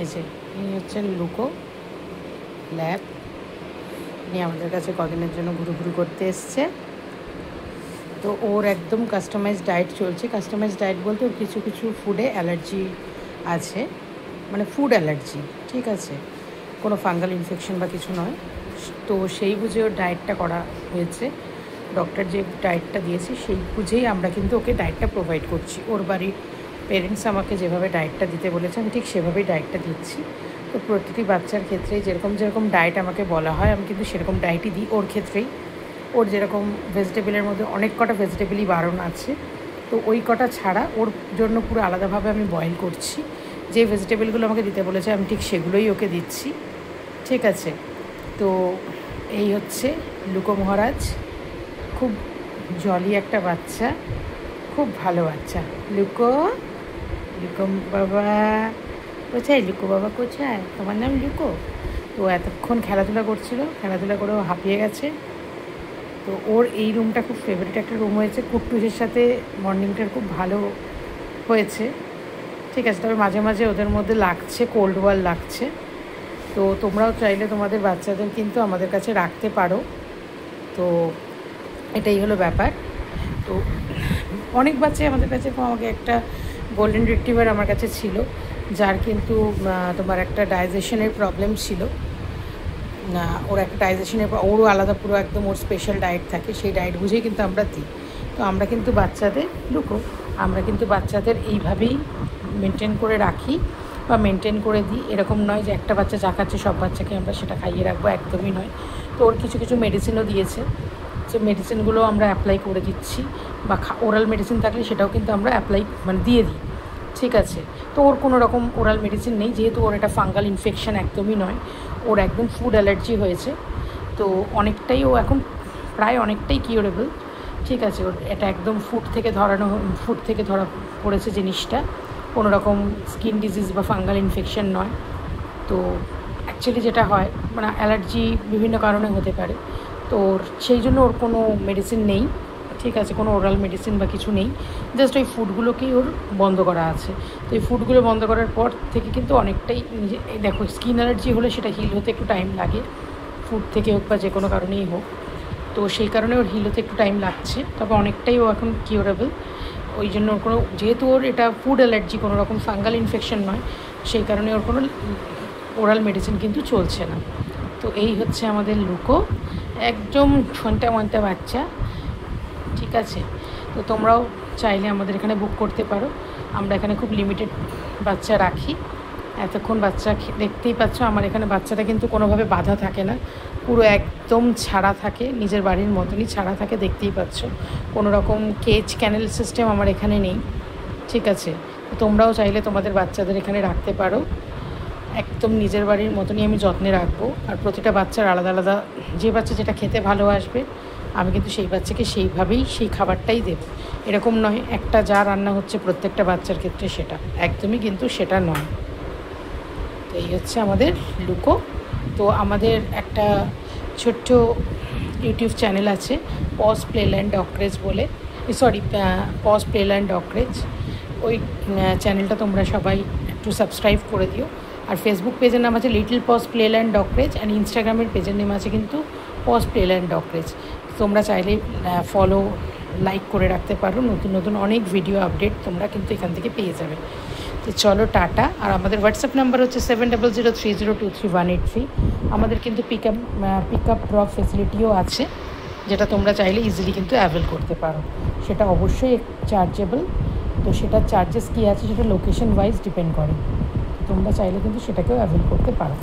এই যে ইনি হচ্ছেন লুকো ল্যাব। ইনি আমাদের কাছে কদিনের জন্য ঘুরু করতে এসছে। তো ওর একদম কাস্টমাইজ ডায়েট চলছে। কাস্টমাইজ ডায়েট বলতে ওর কিছু কিছু ফুডে অ্যালার্জি আছে, মানে ফুড অ্যালার্জি, ঠিক আছে, কোনো ফাঙ্গাল ইনফেকশন বা কিছু নয়। তো সেই বুঝে ওর ডায়েটটা করা হয়েছে। ডক্টর যে ডায়েটটা দিয়েছে সেই বুঝেই আমরা কিন্তু ওকে ডায়েটটা প্রোভাইড করছি। ওর বাড়ির পেরেন্টস আমাকে যেভাবে ডায়েটটা দিতে বলেছে আমি ঠিক সেভাবেই ডায়েটটা দিচ্ছি। তো প্রতিটি বাচ্চার ক্ষেত্রে যেরকম ডায়েট আমাকে বলা হয় আমি কিন্তু সেরকম ডায়েটই দিই। ওর ক্ষেত্রেই ওর যেরকম ভেজিটেবলের মধ্যে অনেক কটা ভেজিটেবলই বারণ আছে, তো ওই কটা ছাড়া ওর জন্য পুরো আলাদাভাবে আমি বয়েল করছি। যে ভেজিটেবলগুলো আমাকে দিতে বলেছে আমি ঠিক সেগুলোই ওকে দিচ্ছি, ঠিক আছে। তো এই হচ্ছে লুকো মহারাজ, খুব জলি একটা বাচ্চা, খুব ভালো বাচ্চা। লুকো, লুকো বাবা কোথায়? লুকো বাবা কোথায়? তোমার নাম লুকো? তো এতক্ষণ খেলাধুলা করছিল, খেলাধুলা করেও হাঁপিয়ে গেছে। তো ওর এই রুমটা খুব ফেভারিট একটা রুম হয়েছে। কুট্টুসের সাথে মর্নিংটার খুব ভালো হয়েছে, ঠিক আছে। তবে মাঝে মাঝে ওদের মধ্যে লাগছে, কোল্ড ওয়ার লাগছে। তো তোমরাও চাইলে তোমাদের বাচ্চাদের কিন্তু আমাদের কাছে রাখতে পারো। তো এটাই হলো ব্যাপার। তো অনেক বাচ্চাই আমাদের কাছে, আমাকে একটা গোল্ডেন রিট্রিভার আমার কাছে ছিল, যার কিন্তু তোমার একটা ডাইজেশনের প্রবলেম ছিল। ওর একটা ডাইজেশনের, ওরও আলাদা পুরো একদম ওর স্পেশাল ডায়েট থাকে, সেই ডায়েট বুঝেই কিন্তু আমরা দিই। তো আমরা কিন্তু বাচ্চাদের আমরা কিন্তু বাচ্চাদের এইভাবেই মেনটেন করে রাখি বা মেনটেন করে দিই। এরকম নয় যে একটা বাচ্চা যা খাচ্ছে সব বাচ্চাকে আমরা সেটা খাইয়ে রাখবো, একদমই নয়। তো ওর কিছু কিছু মেডিসিনও দিয়েছে, যে মেডিসিনগুলো আমরা অ্যাপ্লাই করে দিচ্ছি, বা ওরাল মেডিসিন থাকলে সেটাও কিন্তু আমরা অ্যাপ্লাই দিয়ে দিই, ঠিক আছে। তো ওর কোনো রকম ওরাল মেডিসিন নেই, যেহেতু ওর এটা ফাঙ্গাল ইনফেকশন একদমই নয়, ওর একদম ফুড অ্যালার্জি হয়েছে। তো অনেকটাই ও এখন প্রায় অনেকটাই কিউরেবল, ঠিক আছে। ওর এটা একদম ফুড থেকে ধরা পড়েছে জিনিসটা, কোনো রকম স্কিন ডিজিজ বা ফাঙ্গাল ইনফেকশন নয়। তো অ্যাকচুয়ালি যেটা হয়, মানে অ্যালার্জি বিভিন্ন কারণে হতে পারে। তো সেই জন্য ওর কোনো মেডিসিন নেই, ঠিক আছে, কোনো ওরাল মেডিসিন বা কিছু নেই। জাস্ট ওই ফুডগুলোকেই ওর বন্ধ করা আছে। তো এই ফুডগুলো বন্ধ করার পর থেকে কিন্তু অনেকটাই দেখো, স্কিন অ্যালার্জি হলে সেটা হিল হতে একটু টাইম লাগে, ফুড থেকে হোক বা যে কোনো কারণেই হোক। তো সেই কারণে ওর হিল হতে একটু টাইম লাগছে, তবে অনেকটাই ও এখন কিউরেবল। ওই জন্য ওর কোনো, যেহেতু ওর এটা ফুড অ্যালার্জি, কোনো রকম ফাঙ্গাল ইনফেকশন নয়, সেই কারণে ওর কোনো ওরাল মেডিসিন কিন্তু চলছে না। তো এই হচ্ছে আমাদের লুকো, একদম ছোনটা বাচ্চা, ঠিক আছে। তো তোমরাও চাইলে আমাদের এখানে বুক করতে পারো। আমরা এখানে খুব লিমিটেড বাচ্চা রাখি। এতক্ষণ বাচ্চা দেখতেই পাচ্ছ, আমার এখানে বাচ্চাটা কিন্তু কোনোভাবে বাধা থাকে না, পুরো একদম ছাড়া থাকে, নিজের বাড়ির মতনই ছাড়া থাকে, দেখতেই পাচ্ছ। কোনো রকম কেজ ক্যানেল সিস্টেম আমার এখানে নেই, ঠিক আছে। তোমরাও চাইলে তোমাদের বাচ্চাদের এখানে রাখতে পারো, একদম নিজের বাড়ির মতনই আমি যত্নে রাখবো। আর প্রতিটা বাচ্চার আলাদা আলাদা, যে বাচ্চা যেটা খেতে ভালোবাসবে আমি কিন্তু সেই বাচ্চাকে সেইভাবেই সেই খাবারটাই দেবো। এরকম নয় একটা যা রান্না হচ্ছে প্রত্যেকটা বাচ্চার ক্ষেত্রে সেটা, একদমই কিন্তু সেটা নয়। তো এই হচ্ছে আমাদের লুকো। তো আমাদের একটা ছোট্ট ইউটিউব চ্যানেল আছে, পজ প্লেল্যান্ড ডক্রেজ বলে, পজ প্লেল্যান্ড ডক্রেজ। ওই চ্যানেলটা তোমরা সবাই একটু সাবস্ক্রাইব করে দিও। আর ফেসবুক পেজের নাম আছে লিটল পজ প্লেল্যান্ড ডক্রেজ, অ্যান্ড ইনস্টাগ্রামের পেজের নাম আছে কিন্তু পজ প্লেল্যান্ড ডক্রেজ। তোমরা চাইলে ফলো লাইক করে রাখতে পারো, নতুন নতুন অনেক ভিডিও আপডেট তোমরা কিন্তু এখান থেকে পেয়ে যাবে। তো চলো টাটা। আর আমাদের হোয়াটসঅ্যাপ নাম্বার হচ্ছে 7003023183। আমাদের কিন্তু পিক আপ ড্রপ ফেসিলিটিও আছে, যেটা তোমরা চাইলে ইজিলি কিন্তু অ্যাভেল করতে পারো। সেটা অবশ্যই চার্জেবল। তো সেটার চার্জেস কী আছে সেটা লোকেশন ওয়াইজ ডিপেন্ড করে, তোমরা চাইলে কিন্তু সেটাকেও অ্যাভেল করতে পারো।